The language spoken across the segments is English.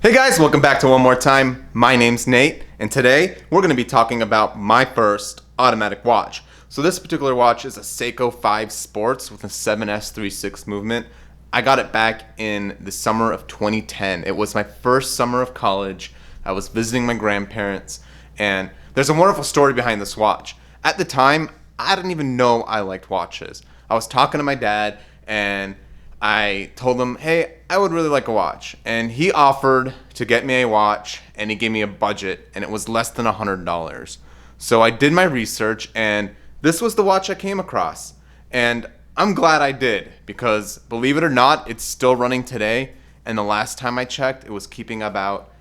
Hey guys, welcome back to One More Time. My name's Nate, and today we're going to be talking about my first automatic watch. So this particular watch is a Seiko 5 Sports with a 7S36 movement. I got it back in the summer of 2010. It was my first summer of college. I was visiting my grandparents, and there's a wonderful story behind this watch. At the time, I didn't even know I liked watches. I was talking to my dad, and I told him, hey, I would really like a watch. And he offered to get me a watch, and he gave me a budget, and it was less than $100. So I did my research, and this was the watch I came across. And I'm glad I did, because believe it or not, it's still running today. And the last time I checked, it was keeping about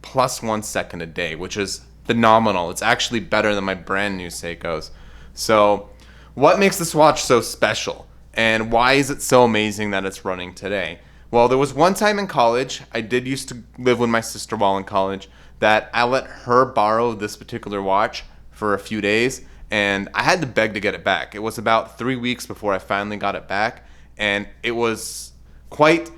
plus 1 second a day, which is phenomenal. It's actually better than my brand new Seikos. So what makes this watch so special? And why is it so amazing that it's running today? Well, there was one time in college, I did used to live with my sister while in college, that I let her borrow this particular watch for a few days, and I had to beg to get it back. It was about 3 weeks before I finally got it back, and it was quite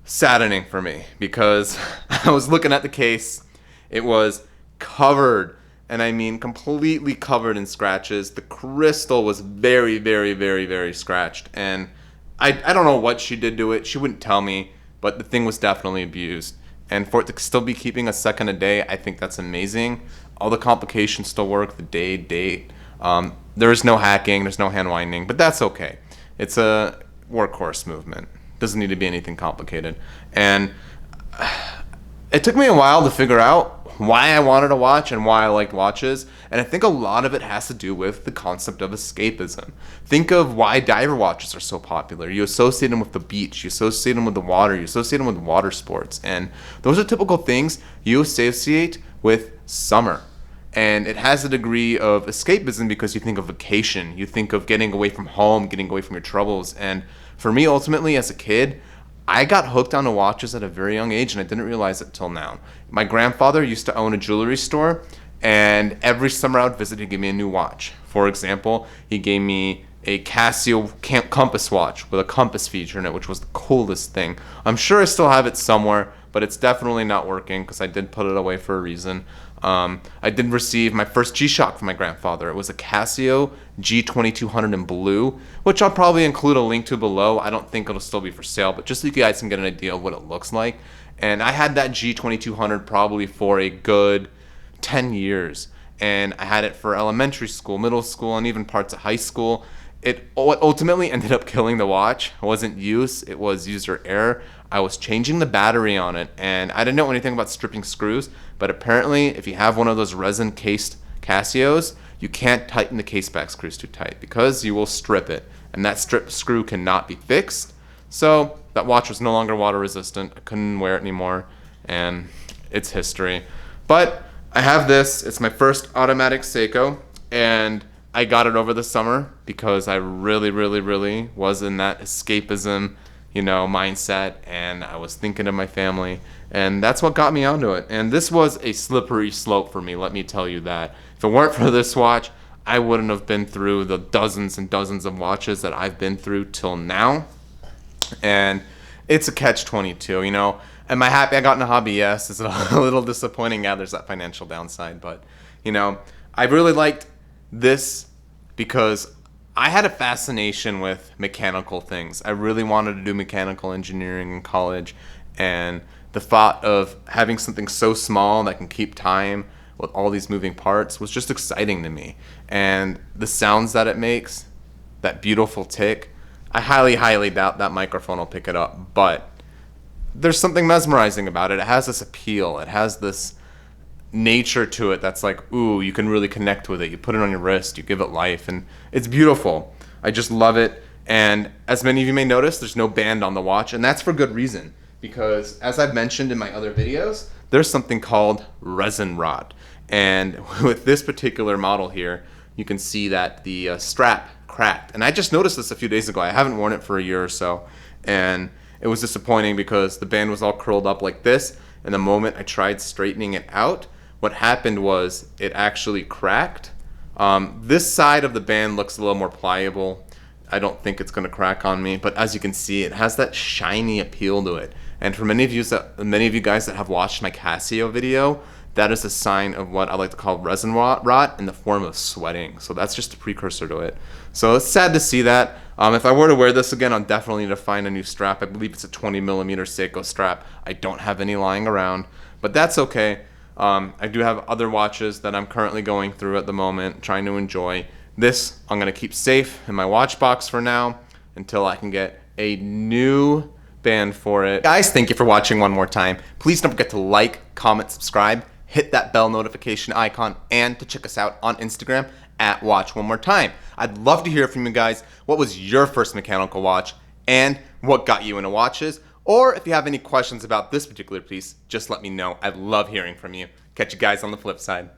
saddening for me because I was looking at the case. It was covered, and I mean completely covered in scratches. The crystal was very, very, very, very scratched, and I don't know what she did to it. She wouldn't tell me, but the thing was definitely abused. And for it to still be keeping a second a day, I think that's amazing. All the complications still work, the date. There is no hacking, there's no hand winding, but that's okay. It's a workhorse movement. Doesn't need to be anything complicated. And it took me a while to figure out why I wanted a watch and why I liked watches, and I think a lot of it has to do with the concept of escapism. Think of why diver watches are so popular. You associate them with the beach, you associate them with the water, you associate them with water sports, and those are typical things you associate with summer. And it has a degree of escapism because you think of vacation, you think of getting away from home, getting away from your troubles. And for me, ultimately, as a kid, I got hooked onto watches at a very young age, and I didn't realize it till now. My grandfather used to own a jewelry store, and every summer I would visit, he'd give me a new watch. For example, he gave me a Casio compass watch with a compass feature in it, which was the coolest thing. I'm sure I still have it somewhere, but it's definitely not working because I did put it away for a reason. I did receive my first G-Shock from my grandfather. It was a Casio G-2200 in blue, which I'll probably include a link to below. I don't think it'll still be for sale, but just so you guys can get an idea of what it looks like. And I had that G-2200 probably for a good 10 years. And I had it for elementary school, middle school, and even parts of high school. What ultimately ended up killing the watch wasn't use, it was user error. I was changing the battery on it, and I didn't know anything about stripping screws, but apparently if you have one of those resin cased Casios, you can't tighten the case back screws too tight because you will strip it, and that stripped screw cannot be fixed. So that watch was no longer water resistant. I couldn't wear it anymore, and it's history. But I have this. It's my first automatic Seiko, and I got it over the summer because I really, really, really was in that escapism, mindset, and I was thinking of my family, and that's what got me onto it. And this was a slippery slope for me, let me tell you that. If it weren't for this watch, I wouldn't have been through the dozens and dozens of watches that I've been through till now. And it's a catch-22, Am I happy I got in a hobby? Yes. Is it a little disappointing? Yeah, there's that financial downside, but, I really liked this because I had a fascination with mechanical things. I really wanted to do mechanical engineering in college, and the thought of having something so small that can keep time with all these moving parts was just exciting to me. And the sounds that it makes, that beautiful tick, I highly, highly doubt that microphone will pick it up, but there's something mesmerizing about it. It has this appeal. It has this nature to it that's like, ooh, you can really connect with it. You put it on your wrist, you give it life, and it's beautiful. I just love it. And as many of you may notice, there's no band on the watch, and that's for good reason, because as I've mentioned in my other videos, there's something called Resin Rot. And with this particular model here, you can see that the strap cracked. And I just noticed this a few days ago. I haven't worn it for a year or so, and it was disappointing because the band was all curled up like this, and the moment I tried straightening it out, what happened was it actually cracked. This side of the band looks a little more pliable. I don't think it's going to crack on me, but as you can see, it has that shiny appeal to it. And for many of you guys that have watched my Casio video, that is a sign of what I like to call resin rot in the form of sweating. So that's just a precursor to it. So it's sad to see that. If I were to wear this again, I'll definitely need to find a new strap. I believe it's a 20mm Seiko strap. I don't have any lying around, but that's okay. I do have other watches that I'm currently going through at the moment, trying to enjoy. This I'm going to keep safe in my watch box for now until I can get a new band for it. Guys, thank you for watching one more time. Please don't forget to like, comment, subscribe, hit that bell notification icon, and to check us out on Instagram at Watch One More Time. I'd love to hear from you guys. What was your first mechanical watch and what got you into watches? Or if you have any questions about this particular piece, just let me know. I'd love hearing from you. Catch you guys on the flip side.